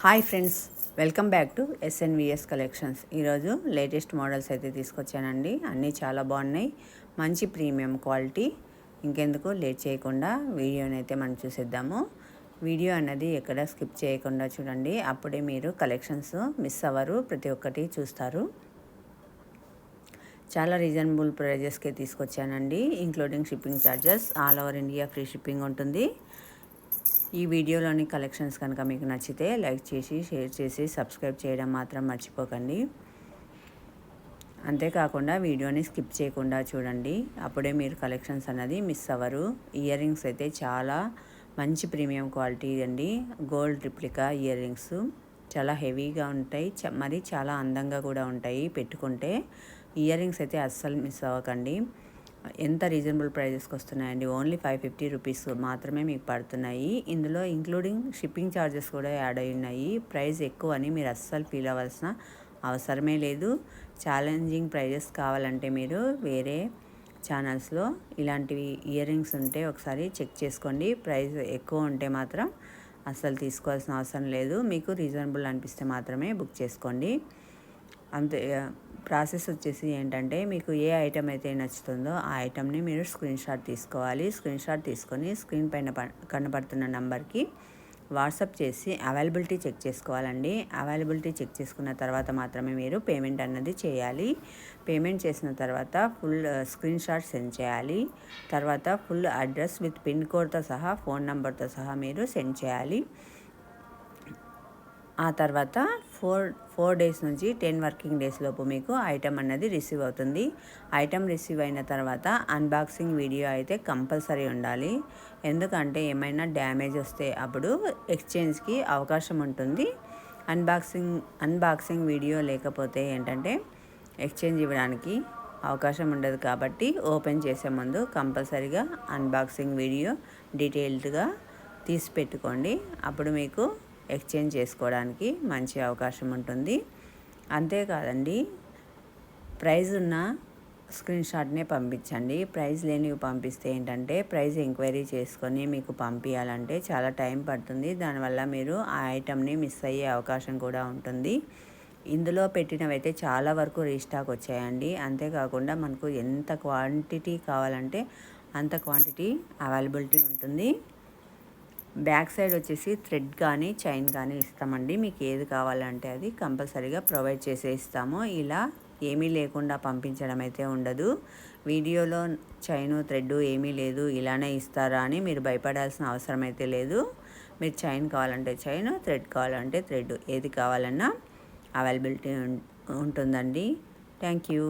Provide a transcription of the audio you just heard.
Hi friends, welcome back to SNVS collections. ఈరోజు latest models అయితే తీసుకొచ్చానండి. అన్నీ చాలా బాగున్నాయి, మంచి ప్రీమియం క్వాలిటీ. ఇంకెందుకు లేట్ చేయకుండా వీడియోని అయితే మనం చూసేద్దాము. వీడియో అన్నది ఎక్కడ స్కిప్ చేయకుండా చూడండి, అప్పుడే మీరు కలెక్షన్స్ మిస్ అవ్వరు, ప్రతి ఒక్కటి చూస్తారు. చాలా రీజనబుల్ ప్రైజెస్కే తీసుకొచ్చానండి, including shipping charges. All over India free shipping ఉంటుంది. ఈ వీడియోలోని కలెక్షన్స్ కనుక మీకు నచ్చితే లైక్ చేసి, షేర్ చేసి, సబ్స్క్రైబ్ చేయడం మాత్రం మర్చిపోకండి. అంతేకాకుండా వీడియోని స్కిప్ చేయకుండా చూడండి, అప్పుడే మీరు కలెక్షన్స్ అన్నది మిస్ అవ్వరు. ఇయర్ రింగ్స్ అయితే చాలా మంచి ప్రీమియం క్వాలిటీ అండి. గోల్డ్ రిప్లికా ఇయర్ రింగ్స్ చాలా హెవీగా ఉంటాయి, మరి చాలా అందంగా కూడా ఉంటాయి పెట్టుకుంటే. ఇయర్ రింగ్స్ అయితే అస్సలు మిస్ అవ్వకండి. ఎంత రీజనబుల్ ప్రైజెస్కి వస్తున్నాయండి. ఓన్లీ 550 రూపీస్ మాత్రమే మీకు పడుతున్నాయి. ఇందులో ఇంక్లూడింగ్ షిప్పింగ్ ఛార్జెస్ కూడా యాడ్ అయి ఉన్నాయి. ప్రైస్ ఎక్కువ అని మీరు అస్సలు ఫీల్ అవ్వాల్సిన అవసరమే లేదు. ఛాలెంజింగ్ ప్రైజెస్ కావాలంటే మీరు వేరే ఛానల్స్లో ఇలాంటివి ఇయర్ రింగ్స్ ఉంటే ఒకసారి చెక్ చేసుకోండి. ప్రైస్ ఎక్కువ ఉంటే మాత్రం అస్సలు తీసుకోవాల్సిన అవసరం లేదు. మీకు రీజనబుల్ అనిపిస్తే మాత్రమే బుక్ చేసుకోండి. అంతే. ప్రాసెస్ వచ్చేసి ఏంటంటే, మీకు ఏ ఐటెం అయితే నచ్చుతుందో ఆ ఐటెంని మీరు స్క్రీన్ షాట్ తీసుకోవాలి. స్క్రీన్ షాట్ తీసుకొని స్క్రీన్ పైన కనబడుతున్న నెంబర్కి వాట్సాప్ చేసి అవైలబిలిటీ చెక్ చేసుకోవాలండి. అవైలబిలిటీ చెక్ చేసుకున్న తర్వాత మాత్రమే మీరు పేమెంట్ అన్నది చేయాలి. పేమెంట్ చేసిన తర్వాత ఫుల్ స్క్రీన్ షాట్ సెండ్ చేయాలి. తర్వాత ఫుల్ అడ్రస్ విత్ పిన్ కోడ్తో సహా, ఫోన్ నెంబర్తో సహా మీరు సెండ్ చేయాలి. ఆ తర్వాత 4 డేస్ నుంచి 10 వర్కింగ్ డేస్ లోపు మీకు ఐటెం అన్నది రిసీవ్ అవుతుంది. ఐటెం రిసీవ్ అయిన తర్వాత అన్బాక్సింగ్ వీడియో అయితే కంపల్సరీ ఉండాలి. ఎందుకంటే ఏమైనా డ్యామేజ్ వస్తే అప్పుడు ఎక్స్చేంజ్కి అవకాశం ఉంటుంది. అన్బాక్సింగ్ వీడియో లేకపోతే ఏంటంటే ఎక్స్చేంజ్ ఇవ్వడానికి అవకాశం ఉండదు. కాబట్టి ఓపెన్ చేసే ముందు కంపల్సరీగా అన్బాక్సింగ్ వీడియో డీటెయిల్డ్గా తీసి పెట్టుకోండి. అప్పుడు మీకు ఎక్స్చేంజ్ చేసుకోవడానికి మంచి అవకాశం ఉంటుంది. అంతేకాదండి, ప్రైజ్ ఉన్న స్క్రీన్ షాట్నే పంపించండి. ప్రైజ్ లేనివి పంపిస్తే ఏంటంటే ప్రైజ్ ఎంక్వైరీ చేసుకొని మీకు పంపించాలంటే చాలా టైం పడుతుంది. దానివల్ల మీరు ఆ ఐటెంని మిస్ అయ్యే అవకాశం కూడా ఉంటుంది. ఇందులో పెట్టినవైతే చాలా వరకు రీస్టాక్ వచ్చాయండి. అంతేకాకుండా మనకు ఎంత క్వాంటిటీ కావాలంటే అంత క్వాంటిటీ అవైలబిలిటీ ఉంటుంది. బ్యాక్ సైడ్ వచ్చేసి థ్రెడ్ కానీ చైన్ కానీ ఇస్తామండి. మీకు ఏది కావాలంటే అది కంపల్సరీగా ప్రొవైడ్ చేసే ఇస్తాము. ఇలా ఏమీ లేకుండా పంపించడం అయితే ఉండదు. వీడియోలో చైను థ్రెడ్ ఏమీ లేదు, ఇలానే ఇస్తారా అని మీరు భయపడాల్సిన అవసరం అయితే లేదు. మీరు చైన్ కావాలంటే చైన్, థ్రెడ్ కావాలంటే థ్రెడ్, ఏది కావాలన్నా అవైలబిలిటీ ఉంటుందండి. Thank you.